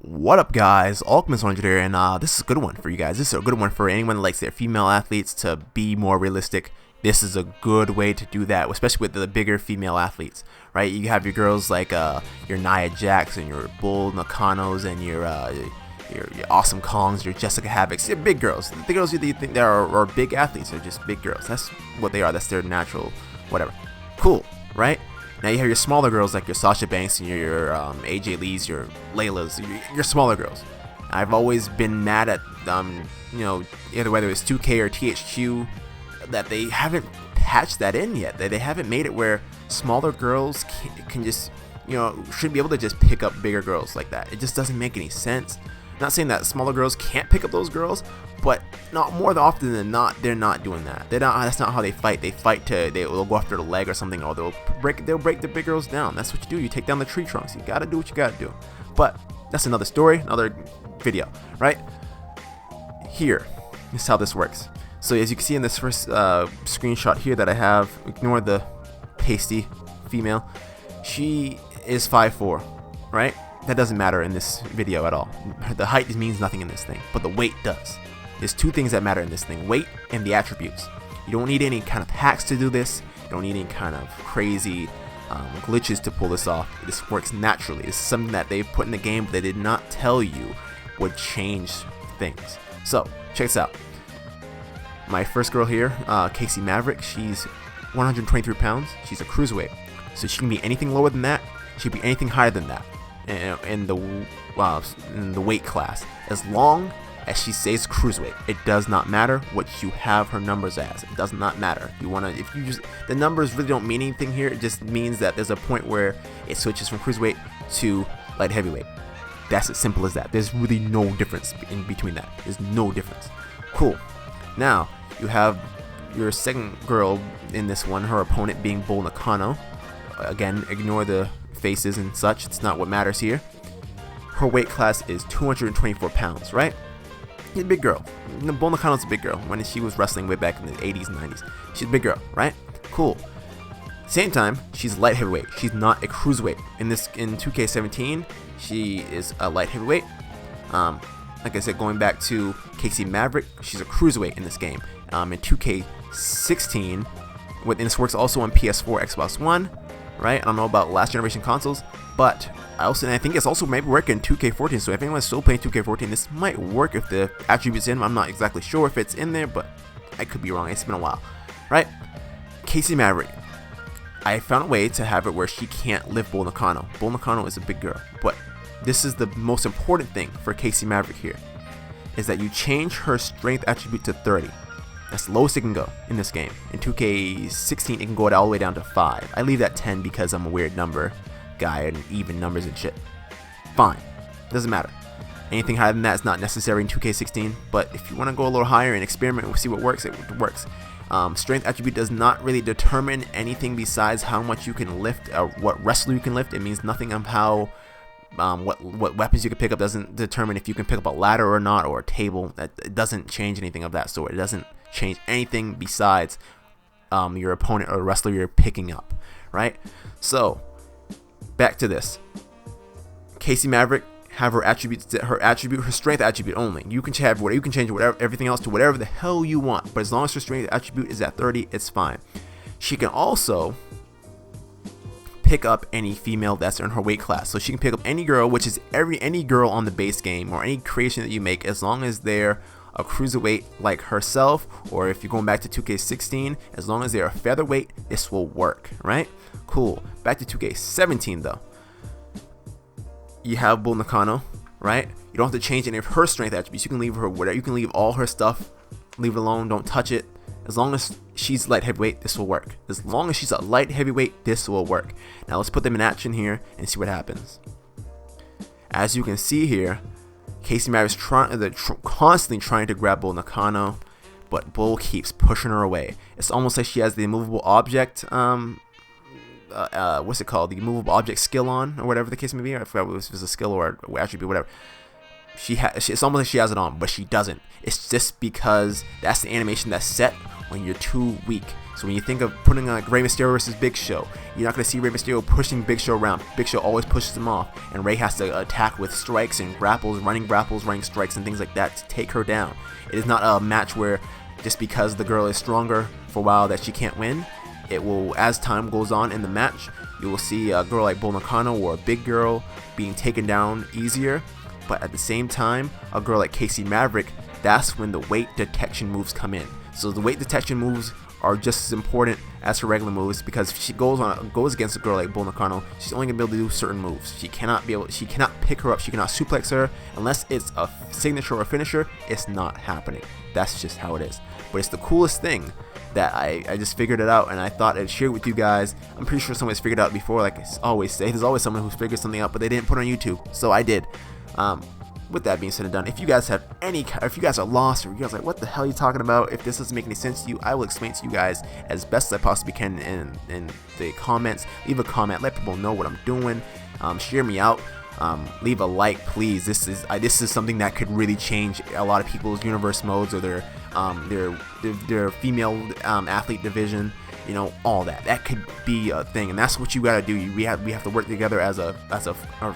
What up, guys? Alchemist100 here, and this is a good one for you guys. This is a good one for anyone that likes their female athletes to be more realistic. This is a good way to do that, especially with the bigger female athletes, right? You have your girls like your Nia Jax and your Bull Nakanos and your Awesome Kongs, your Jessica Havocks. They're big girls. The girls you think there are big athletes are just big girls. That's what they are. That's their natural whatever. Cool, right? Now you have your smaller girls like your Sasha Banks and your AJ Lee's, your Layla's, your smaller girls. I've always been mad at either whether it's 2K or THQ that they haven't patched that in yet. That they haven't made it where smaller girls can just should be able to just pick up bigger girls like that. It just doesn't make any sense. I'm not saying that smaller girls can't pick up those girls, but not more often than not, they're not doing that. That's not how they fight. They'll go after the leg or something, or they'll break the big girls down. That's what you do. You take down the tree trunks. You gotta do what you gotta do. But that's another story, another video, right? Here is how this works. So as you can see in this first screenshot here that I have, ignore the pasty female. She is 5'4", right? That doesn't matter in this video at all. The height means nothing in this thing, but the weight does. There's two things that matter in this thing: weight and the attributes. You don't need any kind of hacks to do this. You don't need any kind of crazy glitches to pull this off. This works naturally. It's something that they've put in the game, but they did not tell you would change things. So check this out. My first girl here, Casey Maverick, she's 123 pounds. She's a cruiserweight, so she can be anything lower than that. She can be anything higher than that in the weight class, as long as she stays cruiserweight. It does not matter what you have her numbers as. It does not matter. The numbers really don't mean anything here. It just means that there's a point where it switches from cruiserweight to light heavyweight. That's as simple as that. There's really no difference in between that. There's no difference. Cool. Now you have your second girl in this one, her opponent being Bull Nakano. Again, ignore the faces and such. It's not what matters here. Her weight class is 224 pounds, right? She's a big girl. Bull Nakano's a big girl. When she was wrestling way back in the 80s and 90s, she's a big girl, right? Cool. Same time, she's light heavyweight. She's not a cruiserweight. In 2k17, she is a light heavyweight. Like I said, going back to Casey Maverick, she's a cruiserweight in this game. In 2k16, and this works also on PS4, Xbox One, right? I don't know about last generation consoles, but I think it's also maybe working in 2k14. So if anyone's still playing 2k14, this might work if the attributes in. I'm not exactly sure if it's in there, but I could be wrong. It's been a while, right? Casey Maverick, I found a way to have it where she can't lift Bull Nakano. Bull Nakano is a big girl, but this is the most important thing for Casey Maverick here, is that you change her strength attribute to 30. That's the lowest it can go in this game. In 2k16, it can go all the way down to 5. I leave that 10 because I'm a weird number guy and even numbers and shit. Fine. Doesn't matter. Anything higher than that is not necessary in 2k16, but if you want to go a little higher and experiment and see what works, it works. Strength attribute does not really determine anything besides how much you can lift or what wrestler you can lift. It means nothing of how what weapons you can pick up. Doesn't determine if you can pick up a ladder or not, or a table. It doesn't change anything of that sort. It doesn't change anything besides your opponent or wrestler you're picking up, right? So back to this. Casey Maverick, have her attributes, her strength attribute only. You can change everything else to whatever the hell you want, but as long as her strength attribute is at 30, it's fine. She can also pick up any female that's in her weight class. So she can pick up any girl, which is any girl on the base game or any creation that you make, as long as they're a cruiserweight like herself, or if you're going back to 2k16, as long as they're a featherweight, this will work, right? Cool. Back to 2k17 though. You have Bull Nakano, right? You don't have to change any of her strength attributes. You can leave her whatever. You can leave all her stuff. Leave it alone. Don't touch it. As long as she's light heavyweight, this will work. As long as she's a light heavyweight, this will work. Now let's put them in action here and see what happens. As you can see here, Casey Maverick's constantly trying to grab Bull Nakano, but Bull keeps pushing her away. It's almost like she has the immovable object, what's it called? The immovable object skill on, or whatever the case may be. I forgot if it was a skill or an attribute, whatever. It's almost like she has it on, but she doesn't. It's just because that's the animation that's set when you're too weak. So when you think of putting like Rey Mysterio versus Big Show, you're not going to see Rey Mysterio pushing Big Show around. Big Show always pushes him off, and Rey has to attack with strikes and grapples, running strikes and things like that to take her down. It is not a match where just because the girl is stronger for a while that she can't win. It will, as time goes on in the match, you will see a girl like Bull Nakano or a big girl being taken down easier. But at the same time, a girl like Casey Maverick, that's when the weight detection moves come in. So the weight detection moves are just as important as her regular moves, because if she goes against a girl like Bull Nakano, she's only gonna be able to do certain moves. She cannot pick her up, she cannot suplex her unless it's a signature or a finisher. It's not happening. That's just how it is. But it's the coolest thing that I just figured it out, and I thought I'd share it with you guys. I'm pretty sure somebody's figured it out before. Like I always say, there's always someone who's figured something out, but they didn't put it on YouTube, so I did. With that being said and done, if you guys are lost, or you guys are like, what the hell are you talking about? If this doesn't make any sense to you, I will explain to you guys as best as I possibly can in the comments. Leave a comment, let people know what I'm doing. Share me out. Leave a like, please. This is something that could really change a lot of people's universe modes or their female athlete division. You know, all that could be a thing, and that's what you gotta do. We have to work together as a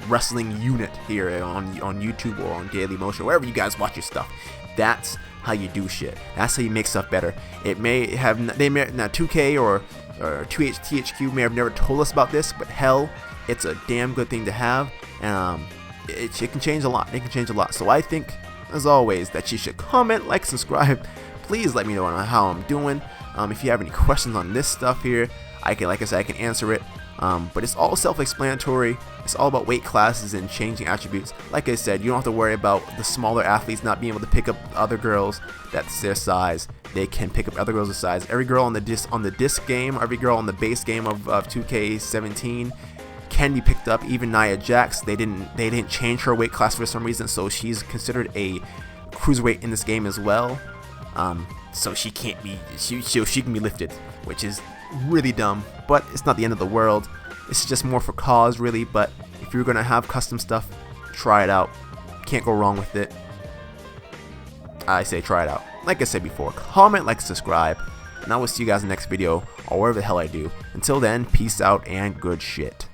wrestling unit here on YouTube or on Daily Motion, wherever you guys watch your stuff. That's how you do shit. That's how you make stuff better. It may have now 2K or THQ may have never told us about this, but hell, it's a damn good thing to have, and it can change a lot. It can change a lot. So I think, as always, that you should comment, like, subscribe. Please let me know how I'm doing. If you have any questions on this stuff here, like I said, I can answer it. But it's all self-explanatory. It's all about weight classes and changing attributes. Like I said, you don't have to worry about the smaller athletes not being able to pick up other girls that's their size. They can pick up other girls' size. Every girl on the disc game, every girl on the base game of 2k17 can be picked up. Even Nia Jax, they didn't change her weight class for some reason, so she's considered a cruiserweight in this game as well. So she can't be, she can be lifted, which is really dumb, but it's not the end of the world. It's just more for cause, really. But if you're gonna have custom stuff, try it out. Can't go wrong with it. I say try it out. Like I said before, comment, like, subscribe, and I will see you guys in the next video or whatever the hell I do. Until then, peace out and good shit.